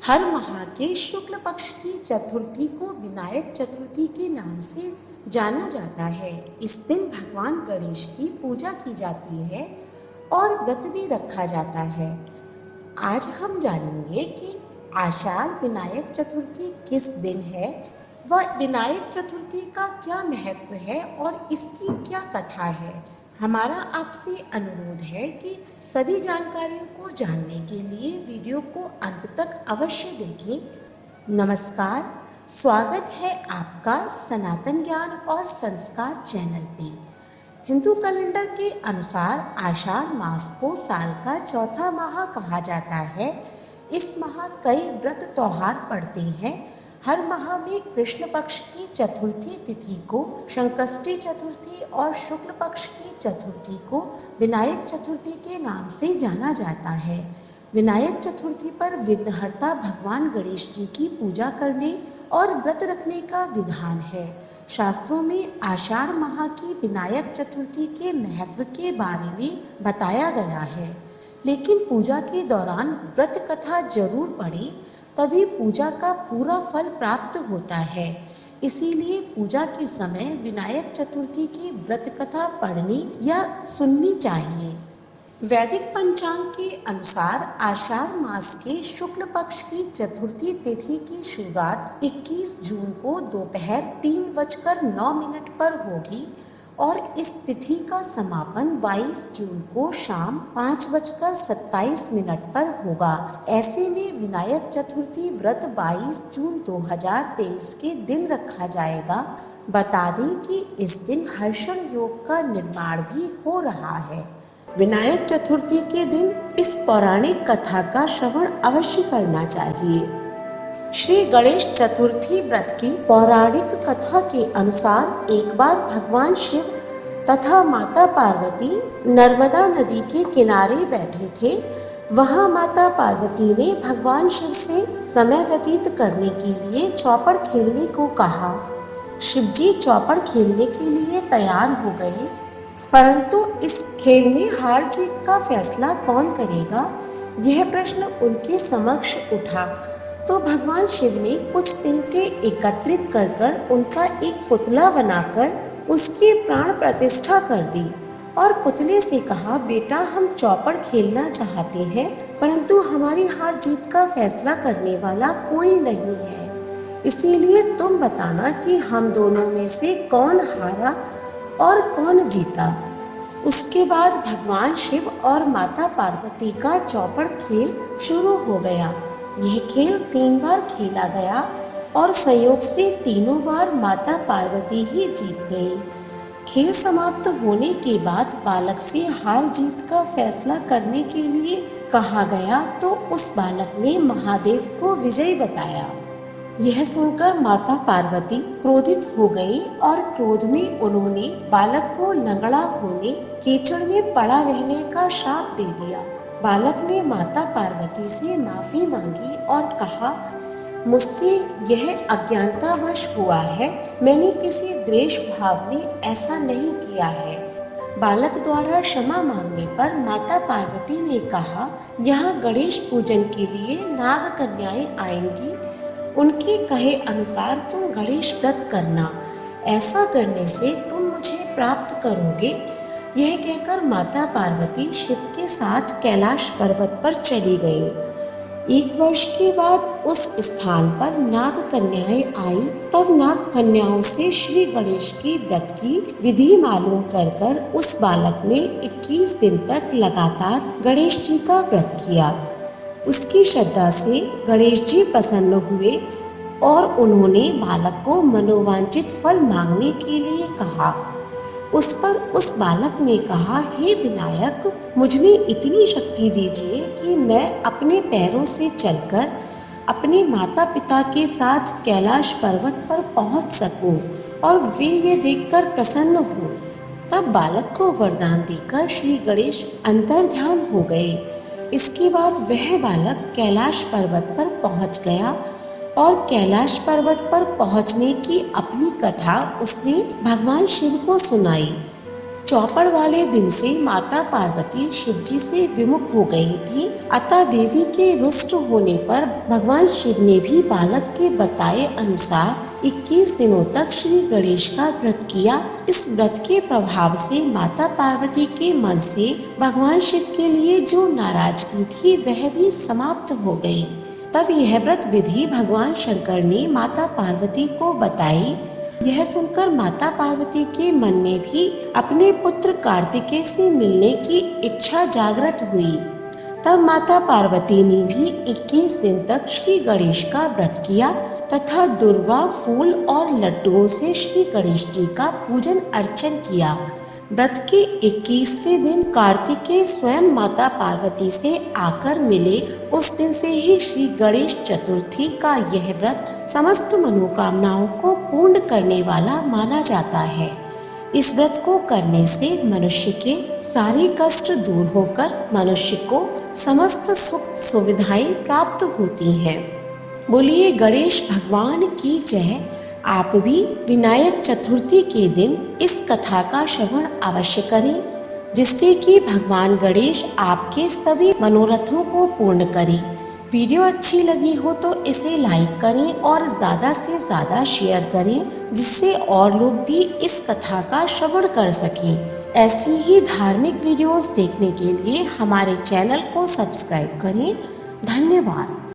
हर माह के शुक्ल पक्ष की चतुर्थी को विनायक चतुर्थी के नाम से जाना जाता है। इस दिन भगवान गणेश की पूजा की जाती है और व्रत भी रखा जाता है। आज हम जानेंगे कि आषाढ़ विनायक चतुर्थी किस दिन है, वह विनायक चतुर्थी का क्या महत्व है और इसकी क्या कथा है। हमारा आपसे अनुरोध है कि सभी जानकारियों को जानने के लिए वीडियो को अंत तक अवश्य देखें। नमस्कार, स्वागत है आपका सनातन ज्ञान और संस्कार चैनल पे। हिंदू कैलेंडर के अनुसार आषाढ़ मास को साल का चौथा माह कहा जाता है। इस माह कई व्रत त्योहार पड़ते हैं। हर माह में कृष्ण पक्ष की चतुर्थी तिथि को संकष्टी चतुर्थी और शुक्ल पक्ष की चतुर्थी को विनायक चतुर्थी के नाम से जाना जाता है। विनायक चतुर्थी पर विघ्नहर्ता भगवान गणेश जी की पूजा करने और व्रत रखने का विधान है। शास्त्रों में आषाढ़ माह की विनायक चतुर्थी के महत्व के बारे में बताया गया है, लेकिन पूजा के दौरान व्रत कथा जरूर पढ़े, तभी पूजा का पूरा फल प्राप्त होता है। इसीलिए पूजा के समय विनायक चतुर्थी की व्रत कथा पढ़नी या सुननी चाहिए। वैदिक पंचांग के अनुसार आषाढ़ मास के शुक्ल पक्ष की चतुर्थी तिथि की शुरुआत 21 जून को दोपहर 3:09 पर होगी और इस तिथि का समापन 22 जून को शाम 5:27 पर होगा। ऐसे में विनायक चतुर्थी व्रत 22 जून 2023 के दिन रखा जाएगा। बता दें कि इस दिन हर्षण योग का निर्माण भी हो रहा है। विनायक चतुर्थी के दिन इस पौराणिक कथा का श्रवण अवश्य करना चाहिए। श्री गणेश चतुर्थी व्रत की पौराणिक कथा के अनुसार एक बार भगवान शिव तथा माता पार्वती नर्मदा नदी के किनारे बैठे थे। वहां माता पार्वती ने भगवान शिव से समय व्यतीत करने के लिए चौपड़ खेलने को कहा। शिव जी चौपड़ खेलने के लिए तैयार हो गए, परंतु इस खेल में हार जीत का फैसला कौन करेगा, यह प्रश्न उनके समक्ष उठा। तो भगवान शिव ने कुछ तिनके एकत्रित कर उनका एक पुतला बनाकर उसकी प्राण प्रतिष्ठा कर दी और पुतले से कहा, बेटा हम चौपड़ खेलना चाहते हैं, परंतु हमारी हार जीत का फैसला करने वाला कोई नहीं है। इसीलिए तुम बताना कि हम दोनों में से कौन हारा और कौन जीता। उसके बाद भगवान शिव और माता पार्वती का चौपड़ खेल शुरू हो गया। यह खेल 3 बार खेला गया और संयोग से तीनों बार माता पार्वती ही जीत गई। खेल समाप्त होने के बाद बालक से हार जीत का फैसला करने के लिए कहा गया, तो उस बालक ने महादेव को विजयी बताया। यह सुनकर माता पार्वती क्रोधित हो गई और क्रोध में उन्होंने बालक को लंगड़ा होने, कीचड़ में पड़ा रहने का श्राप दे दिया। बालक ने माता पार्वती से माफी मांगी और कहा, मुझसे यह अज्ञानतावश हुआ है, मैंने किसी द्वेष भाव में ऐसा नहीं किया है। बालक द्वारा क्षमा मांगने पर माता पार्वती ने कहा, यहाँ गणेश पूजन के लिए नाग कन्याएं आएंगी, उनके कहे अनुसार तुम गणेश व्रत करना, ऐसा करने से तुम मुझे प्राप्त करोगे। यह कहकर माता पार्वती शिव के साथ कैलाश पर्वत पर चली गई। 1 वर्ष के बाद उस स्थान पर नाग कन्याएं आई। तब नाग कन्याओं से श्री गणेश की व्रत की विधि मालूम कर उस बालक ने 21 दिन तक लगातार गणेश जी का व्रत किया। उसकी श्रद्धा से गणेश जी प्रसन्न हुए और उन्होंने बालक को मनोवांछित फल मांगने के लिए कहा। उस पर उस बालक ने कहा, हे विनायक, मुझ में इतनी शक्ति दीजिए कि मैं अपने पैरों से चलकर अपने माता पिता के साथ कैलाश पर्वत पर पहुंच सकूं और वे ये देखकर प्रसन्न हों। तब बालक को वरदान देकर श्री गणेश अंतर्ध्यान हो गए। इसके बाद वह बालक कैलाश पर्वत पर पहुंच गया और कैलाश पर्वत पर पहुंचने की अपनी कथा उसने भगवान शिव को सुनाई। चौपड़ वाले दिन से माता पार्वती शिव जी से विमुख हो गई थी, अतः देवी के रुष्ट होने पर भगवान शिव ने भी बालक के बताए अनुसार 21 दिनों तक श्री गणेश का व्रत किया। इस व्रत के प्रभाव से माता पार्वती के मन से भगवान शिव के लिए जो नाराजगी थी वह भी समाप्त हो गई। तब यह व्रत विधि भगवान शंकर ने माता पार्वती को बताई। यह सुनकर माता पार्वती के मन में भी अपने पुत्र कार्तिकेय से मिलने की इच्छा जागृत हुई। तब माता पार्वती ने भी 21 दिन तक श्री गणेश का व्रत किया तथा दुर्वा, फूल और लड्डुओं से श्री गणेश जी का पूजन अर्चन किया। व्रत के 21वें दिन कार्तिकेय स्वयं माता पार्वती से आकर मिले। उस दिन से ही श्री गणेश चतुर्थी का यह व्रत समस्त मनोकामनाओं को पूर्ण करने वाला माना जाता है। इस व्रत को करने से मनुष्य के सारे कष्ट दूर होकर मनुष्य को समस्त सुख सुविधाएं प्राप्त होती हैं। बोलिए गणेश भगवान की जय। आप भी विनायक चतुर्थी के दिन इस कथा का श्रवण अवश्य करें, जिससे कि भगवान गणेश आपके सभी मनोरथों को पूर्ण करें। वीडियो अच्छी लगी हो तो इसे लाइक करें और ज़्यादा से ज़्यादा शेयर करें, जिससे और लोग भी इस कथा का श्रवण कर सकें। ऐसी ही धार्मिक वीडियोस देखने के लिए हमारे चैनल को सब्सक्राइब करें। धन्यवाद।